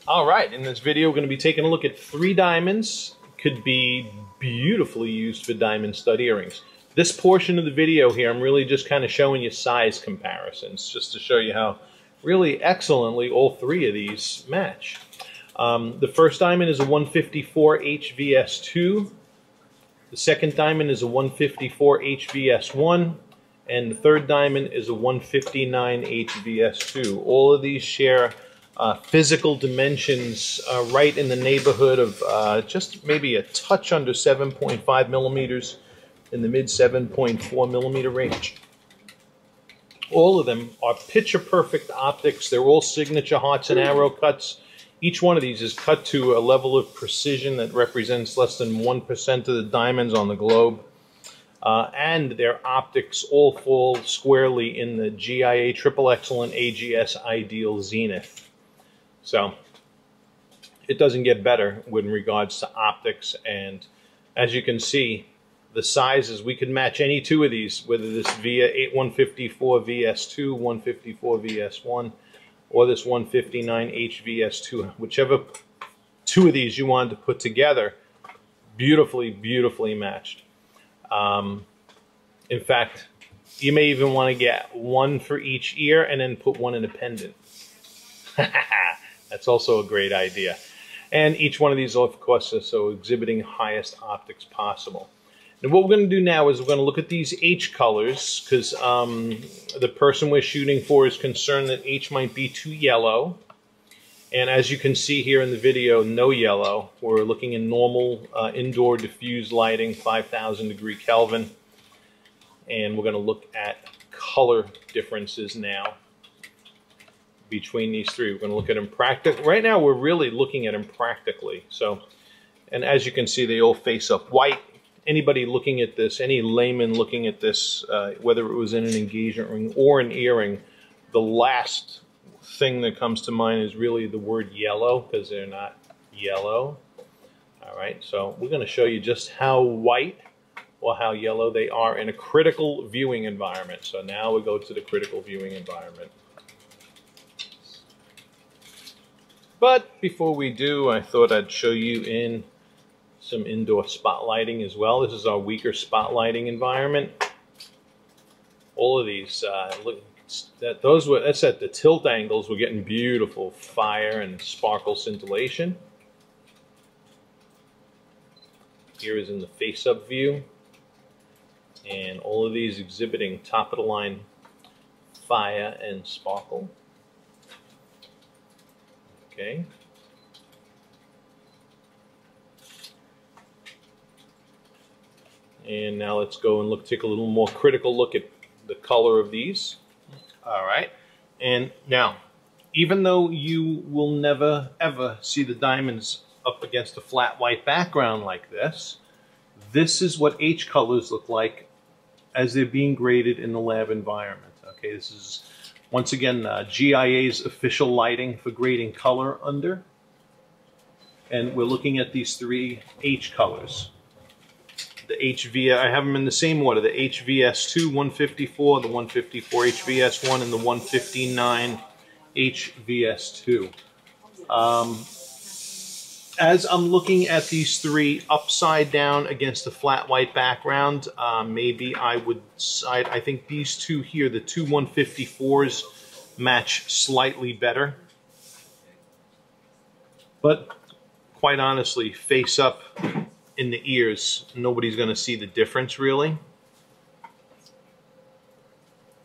All right, in this video we're going to be taking a look at 3 diamonds. Could be beautifully used for diamond stud earrings. This portion of the video here, I'm really just kind of showing you size comparisons, just to show you how really excellently all 3 of these match. The first diamond is a 154 HVS2. The second diamond is a 154 HVS1. And the third diamond is a 159 HVS2. All of these share physical dimensions right in the neighborhood of just maybe a touch under 7.5 millimeters in the mid 7.4 millimeter range. All of them are picture perfect optics. They're all signature hearts and arrow cuts. Each one of these is cut to a level of precision that represents less than 1% of the diamonds on the globe. And their optics all fall squarely in the GIA Triple Excellent AGS Ideal Zenith. So it doesn't get better with regards to optics, and as you can see, the sizes, we could match any 2 of these, whether this 154 VS2, 154 VS1, or this 159 HVS2, whichever 2 of these you wanted to put together, beautifully matched. In fact, you may even want to get 1 for each ear and then put 1 in a pendant. That's also a great idea. And each one of these, of course, is so exhibiting highest optics possible. And what we're going to do now is we're going to look at these H colors, because the person we're shooting for is concerned that H might be too yellow. And as you can see here in the video, no yellow. We're looking in normal indoor diffused lighting, 5,000 degree Kelvin. And we're going to look at color differences now between these 3. We're going to look at them practically. Right now we're really looking at them practically. So, and as you can see, they all face up white. Anybody looking at this, any layman looking at this, whether it was in an engagement ring or an earring, the last thing that comes to mind is really the word yellow, because they're not yellow. All right, so we're going to show you just how white or how yellow they are in a critical viewing environment. So now we go to the critical viewing environment. But before we do, I thought I'd show you in some indoor spotlighting as well. This is our weaker spotlighting environment. All of these, look, that's at the tilt angles. We're getting beautiful fire and sparkle scintillation. Here is in the face-up view, and all of these exhibiting top-of-the-line fire and sparkle. Okay. And now let's go and take a little more critical look at the color of these. All right. And now, even though you will never ever see the diamonds up against a flat white background like this, this is what H colors look like as they're being graded in the lab environment. Okay, this is once again GIA's official lighting for grading color under. And we're looking at these 3 H colors. The I have them in the same order, the HVS2 154, the 154 HVS1, and the 159 HVS2. As I'm looking at these 3 upside down against the flat white background, maybe I think these 2 here, the 2 154s, match slightly better. But quite honestly, face up in the ears, nobody's going to see the difference really.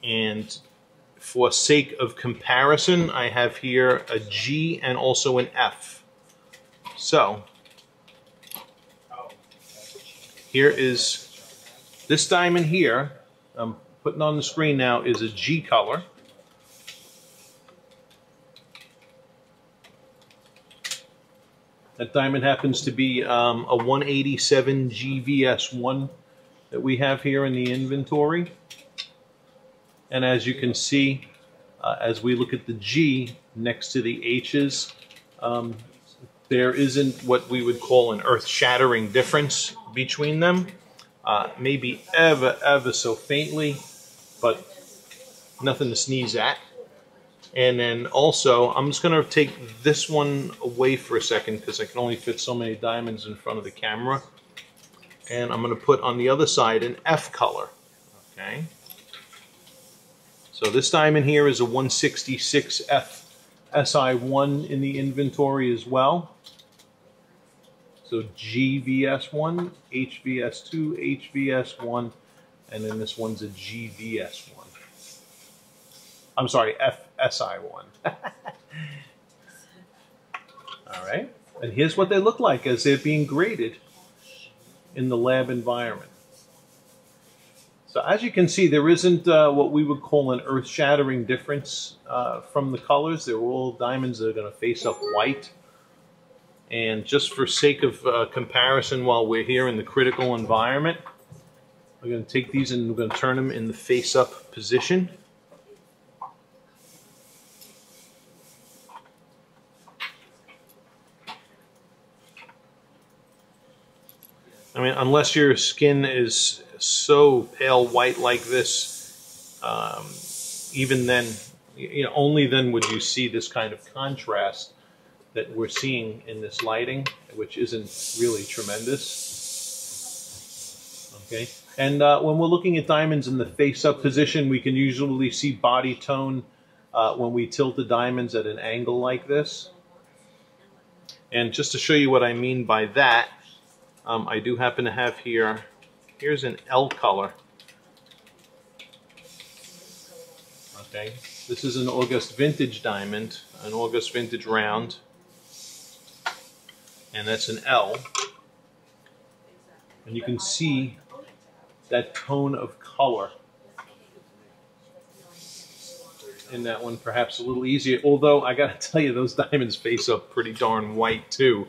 And for sake of comparison, I have here a G and also an F. So here is this diamond here, I'm putting on the screen now, is a G color. That diamond happens to be a 187 GVS1 that we have here in the inventory. And as you can see, as we look at the G next to the H's, there isn't what we would call an earth-shattering difference between them. Maybe ever so faintly, but nothing to sneeze at. And then also, I'm just going to take this one away for a second because I can only fit so many diamonds in front of the camera. And I'm going to put on the other side an F color. Okay. So this diamond here is a 166F SI1 in the inventory as well. So GVS1, HVS2, HVS1, and then this one's a GVS1. I'm sorry, FSI1. All right. And here's what they look like as they're being graded in the lab environment. So as you can see, there isn't what we would call an earth-shattering difference from the colors. They're all diamonds that are going to face up white. And just for sake of comparison, while we're here in the critical environment, we're going to take these and we're going to turn them in the face-up position. I mean, unless your skin is so pale white like this, even then, only then would you see this kind of contrast that we're seeing in this lighting, which isn't really tremendous. Okay, and when we're looking at diamonds in the face-up position, we can usually see body tone when we tilt the diamonds at an angle like this. And just to show you what I mean by that, I do happen to have here's an L color. Okay, this is an August vintage diamond, an August vintage round, and that's an L. And you can see that tone of color in that one, perhaps a little easier, although I gotta tell you, those diamonds face up pretty darn white too.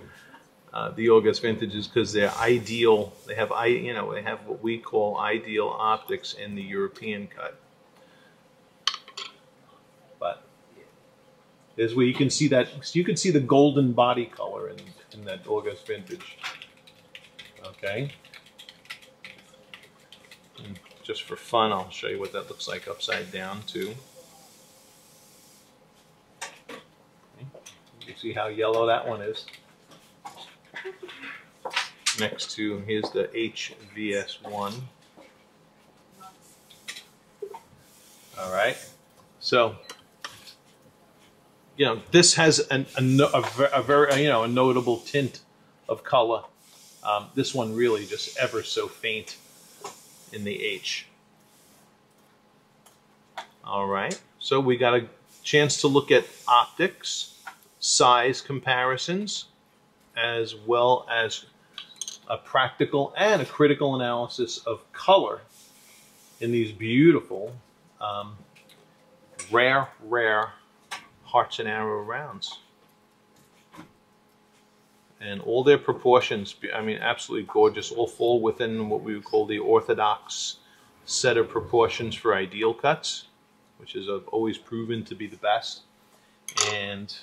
The August vintages, because they're ideal. They have what we call ideal optics in the European cut. But there's where you can see that. You can see the golden body color in that August vintage. Okay. And just for fun, I'll show you what that looks like upside down too. Okay. You see how yellow that one is. Next to, here's the HVS1. All right, so this has a very a notable tint of color. This one really just ever so faint in the H. All right, so we got a chance to look at optics, size comparisons, as well as a practical and a critical analysis of color in these beautiful, rare hearts and arrow rounds. And all their proportions, I mean, absolutely gorgeous, all fall within what we would call the orthodox set of proportions for ideal cuts, which is always proven to be the best. And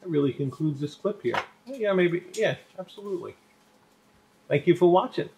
that really concludes this clip here. Yeah, maybe, yeah, absolutely. Thank you for watching.